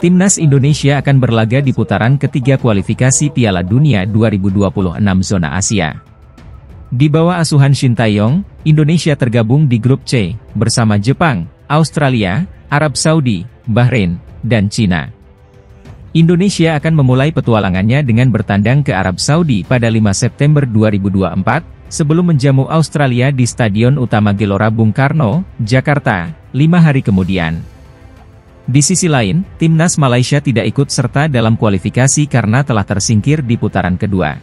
Timnas Indonesia akan berlaga di putaran ketiga kualifikasi Piala Dunia 2026 zona Asia. Di bawah asuhan Shin Tae-yong, Indonesia tergabung di grup C, bersama Jepang, Australia, Arab Saudi, Bahrain, dan Cina. Indonesia akan memulai petualangannya dengan bertandang ke Arab Saudi pada 5 September 2024, sebelum menjamu Australia di Stadion Utama Gelora Bung Karno, Jakarta, 5 hari kemudian. Di sisi lain, Timnas Malaysia tidak ikut serta dalam kualifikasi karena telah tersingkir di putaran kedua.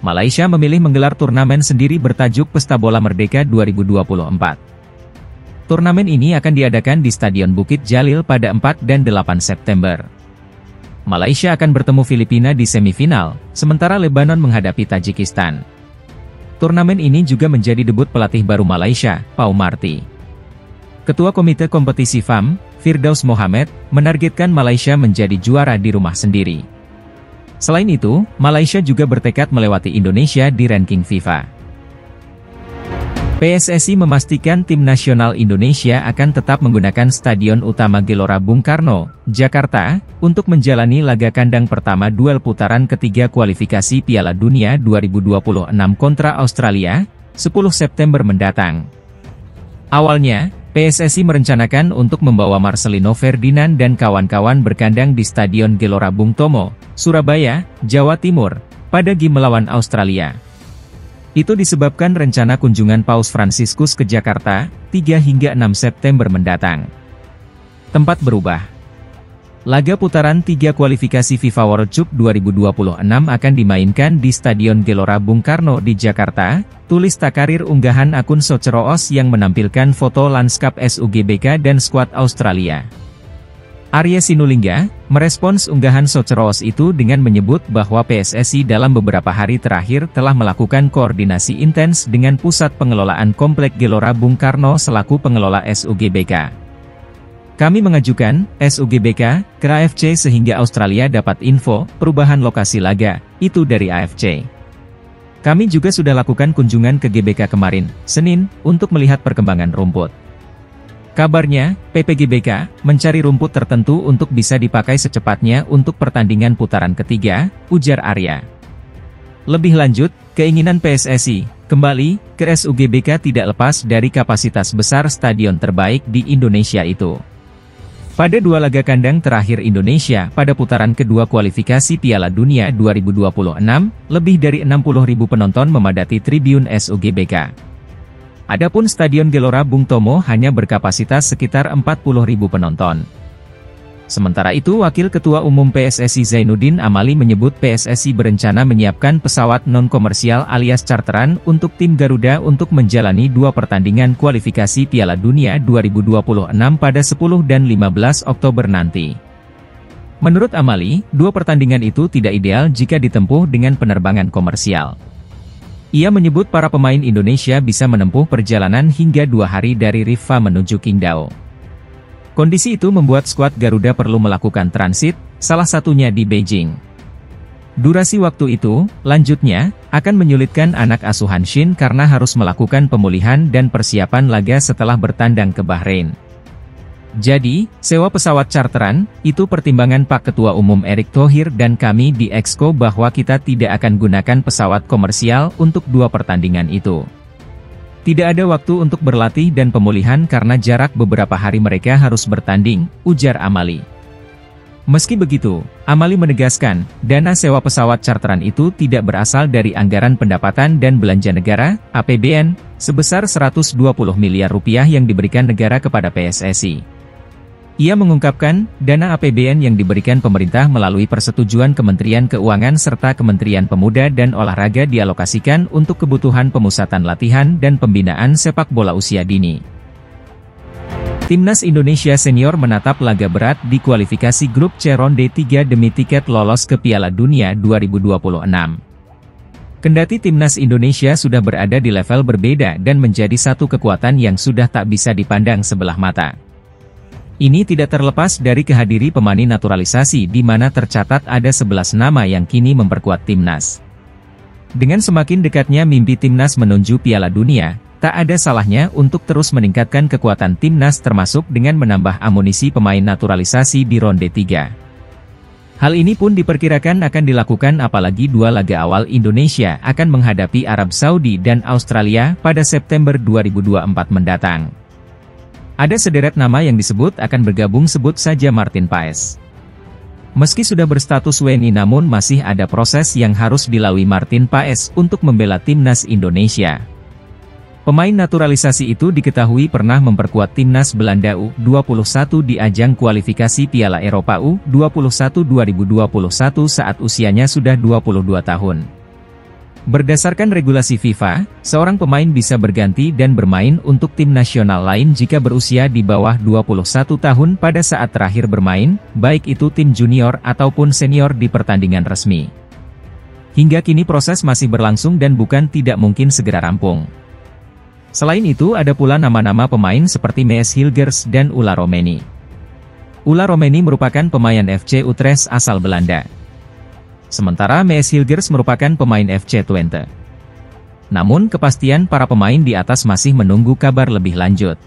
Malaysia memilih menggelar turnamen sendiri bertajuk Pesta Bola Merdeka 2024. Turnamen ini akan diadakan di Stadion Bukit Jalil pada 4 dan 8 September. Malaysia akan bertemu Filipina di semifinal, sementara Lebanon menghadapi Tajikistan. Turnamen ini juga menjadi debut pelatih baru Malaysia, Pau Marty. Ketua Komite Kompetisi FAM, Firdaus Mohamed, menargetkan Malaysia menjadi juara di rumah sendiri. Selain itu, Malaysia juga bertekad melewati Indonesia di ranking FIFA. PSSI memastikan tim nasional Indonesia akan tetap menggunakan Stadion Utama Gelora Bung Karno, Jakarta, untuk menjalani laga kandang pertama duel putaran ketiga kualifikasi Piala Dunia 2026 kontra Australia, 10 September mendatang. Awalnya, PSSI merencanakan untuk membawa Marcelino Ferdinand dan kawan-kawan berkandang di Stadion Gelora Bung Tomo, Surabaya, Jawa Timur, pada game melawan Australia. Itu disebabkan rencana kunjungan Paus Fransiskus ke Jakarta, 3 hingga 6 September mendatang. Tempat berubah. Laga putaran 3 kualifikasi FIFA World Cup 2026 akan dimainkan di Stadion Gelora Bung Karno di Jakarta, tulis Takarir unggahan akun Soceroos yang menampilkan foto lanskap SUGBK dan skuad Australia. Arya Sinulinga, merespons unggahan Soceroos itu dengan menyebut bahwa PSSI dalam beberapa hari terakhir telah melakukan koordinasi intens dengan Pusat Pengelolaan Komplek Gelora Bung Karno selaku pengelola SUGBK. Kami mengajukan SUGBK ke AFC sehingga Australia dapat info perubahan lokasi laga, itu dari AFC. Kami juga sudah lakukan kunjungan ke GBK kemarin, Senin, untuk melihat perkembangan rumput. Kabarnya, PPGBK mencari rumput tertentu untuk bisa dipakai secepatnya untuk pertandingan putaran ketiga, ujar Arya. Lebih lanjut, keinginan PSSI kembali ke SUGBK tidak lepas dari kapasitas besar stadion terbaik di Indonesia itu. Pada 2 laga kandang terakhir Indonesia pada putaran kedua kualifikasi Piala Dunia 2026, lebih dari 60.000 penonton memadati tribun SUGBK. Adapun Stadion Gelora Bung Tomo hanya berkapasitas sekitar 40.000 penonton. Sementara itu Wakil Ketua Umum PSSI Zainuddin Amali menyebut PSSI berencana menyiapkan pesawat non-komersial alias charteran untuk tim Garuda untuk menjalani 2 pertandingan kualifikasi Piala Dunia 2026 pada 10 dan 15 Oktober nanti. Menurut Amali, 2 pertandingan itu tidak ideal jika ditempuh dengan penerbangan komersial. Ia menyebut para pemain Indonesia bisa menempuh perjalanan hingga 2 hari dari Rifa menuju Qingdao. Kondisi itu membuat skuad Garuda perlu melakukan transit, salah satunya di Beijing. Durasi waktu itu, lanjutnya, akan menyulitkan anak asuhan Shin karena harus melakukan pemulihan dan persiapan laga setelah bertandang ke Bahrain. Jadi, sewa pesawat charteran, itu pertimbangan Pak Ketua Umum Erick Thohir dan kami di Exco bahwa kita tidak akan gunakan pesawat komersial untuk 2 pertandingan itu. Tidak ada waktu untuk berlatih dan pemulihan karena jarak beberapa hari mereka harus bertanding, ujar Amali. Meski begitu, Amali menegaskan, dana sewa pesawat charteran itu tidak berasal dari anggaran pendapatan dan belanja negara, APBN, sebesar 120 miliar rupiah yang diberikan negara kepada PSSI. Ia mengungkapkan, dana APBN yang diberikan pemerintah melalui persetujuan Kementerian Keuangan serta Kementerian Pemuda dan Olahraga dialokasikan untuk kebutuhan pemusatan latihan dan pembinaan sepak bola usia dini. Timnas Indonesia Senior menatap laga berat di kualifikasi grup C ronde 3 demi tiket lolos ke Piala Dunia 2026. Kendati Timnas Indonesia sudah berada di level berbeda dan menjadi satu kekuatan yang sudah tak bisa dipandang sebelah mata. Ini tidak terlepas dari kehadiran pemain naturalisasi di mana tercatat ada 11 nama yang kini memperkuat timnas. Dengan semakin dekatnya mimpi timnas menuju Piala Dunia, tak ada salahnya untuk terus meningkatkan kekuatan timnas termasuk dengan menambah amunisi pemain naturalisasi di ronde 3. Hal ini pun diperkirakan akan dilakukan apalagi dua laga awal Indonesia akan menghadapi Arab Saudi dan Australia pada September 2024 mendatang. Ada sederet nama yang disebut akan bergabung, sebut saja Martin Paes. Meski sudah berstatus WNI namun masih ada proses yang harus dilalui Martin Paes untuk membela timnas Indonesia. Pemain naturalisasi itu diketahui pernah memperkuat timnas Belanda U21 di ajang kualifikasi Piala Eropa U21 2021 saat usianya sudah 22 tahun. Berdasarkan regulasi FIFA, seorang pemain bisa berganti dan bermain untuk tim nasional lain jika berusia di bawah 21 tahun pada saat terakhir bermain, baik itu tim junior ataupun senior di pertandingan resmi. Hingga kini proses masih berlangsung dan bukan tidak mungkin segera rampung. Selain itu ada pula nama-nama pemain seperti Mees Hilgers dan Ulla Romeni. Ulla Romeni merupakan pemain FC Utrecht asal Belanda. Sementara Mees Hilgers merupakan pemain FC Twente. Namun kepastian para pemain di atas masih menunggu kabar lebih lanjut.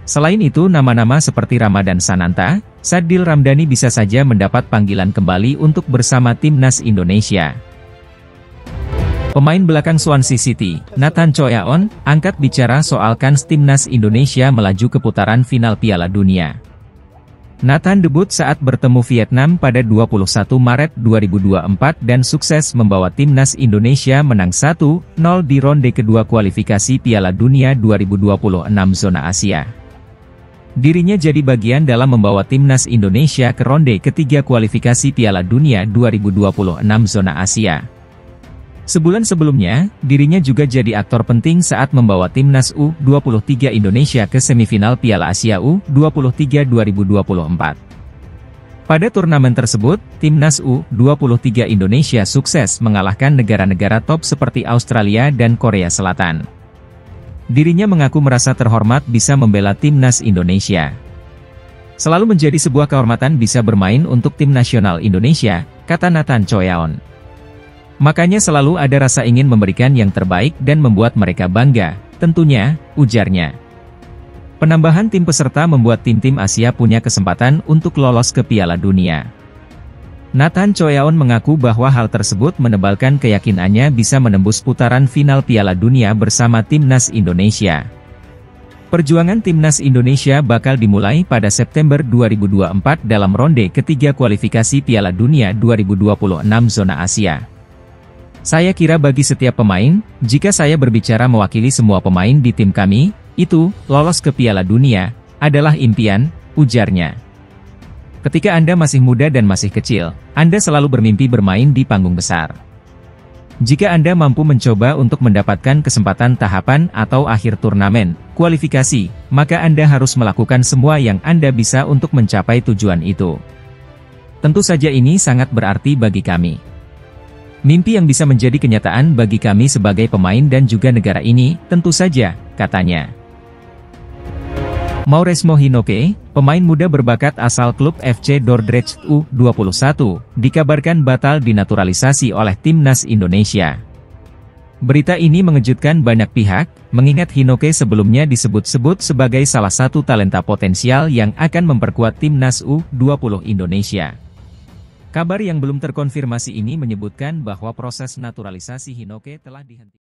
Selain itu nama-nama seperti Ramadan Sananta, Sadil Ramdhani bisa saja mendapat panggilan kembali untuk bersama timnas Indonesia. Pemain belakang Swansea City, Nathan Choyaon, angkat bicara soal kans timnas Indonesia melaju ke putaran final Piala Dunia. Nathan debut saat bertemu Vietnam pada 21 Maret 2024 dan sukses membawa timnas Indonesia menang 1-0 di ronde kedua kualifikasi Piala Dunia 2026 zona Asia. Dirinya jadi bagian dalam membawa timnas Indonesia ke ronde ketiga kualifikasi Piala Dunia 2026 zona Asia. Sebulan sebelumnya, dirinya juga jadi aktor penting saat membawa timnas U23 Indonesia ke semifinal Piala Asia U23 2024. Pada turnamen tersebut, timnas U23 Indonesia sukses mengalahkan negara-negara top seperti Australia dan Korea Selatan. Dirinya mengaku merasa terhormat bisa membela timnas Indonesia. Selalu menjadi sebuah kehormatan bisa bermain untuk tim nasional Indonesia, kata Nathan Choyaon. Makanya selalu ada rasa ingin memberikan yang terbaik dan membuat mereka bangga, tentunya, ujarnya. Penambahan tim peserta membuat tim-tim Asia punya kesempatan untuk lolos ke Piala Dunia. Nathan Choyaon mengaku bahwa hal tersebut menebalkan keyakinannya bisa menembus putaran final Piala Dunia bersama timnas Indonesia. Perjuangan timnas Indonesia bakal dimulai pada September 2024 dalam ronde ketiga kualifikasi Piala Dunia 2026 zona Asia. Saya kira bagi setiap pemain, jika saya berbicara mewakili semua pemain di tim kami, itu, lolos ke Piala Dunia, adalah impian, ujarnya. Ketika Anda masih muda dan masih kecil, Anda selalu bermimpi bermain di panggung besar. Jika Anda mampu mencoba untuk mendapatkan kesempatan tahapan atau akhir turnamen, kualifikasi, maka Anda harus melakukan semua yang Anda bisa untuk mencapai tujuan itu. Tentu saja ini sangat berarti bagi kami. Mimpi yang bisa menjadi kenyataan bagi kami sebagai pemain dan juga negara ini, tentu saja, katanya. Mauresmo Hinoke, pemain muda berbakat asal klub FC Dordrecht U21, dikabarkan batal dinaturalisasi oleh timnas Indonesia. Berita ini mengejutkan banyak pihak, mengingat Hinoke sebelumnya disebut-sebut sebagai salah satu talenta potensial yang akan memperkuat timnas U20 Indonesia. Kabar yang belum terkonfirmasi ini menyebutkan bahwa proses naturalisasi Hinoke telah dihentikan.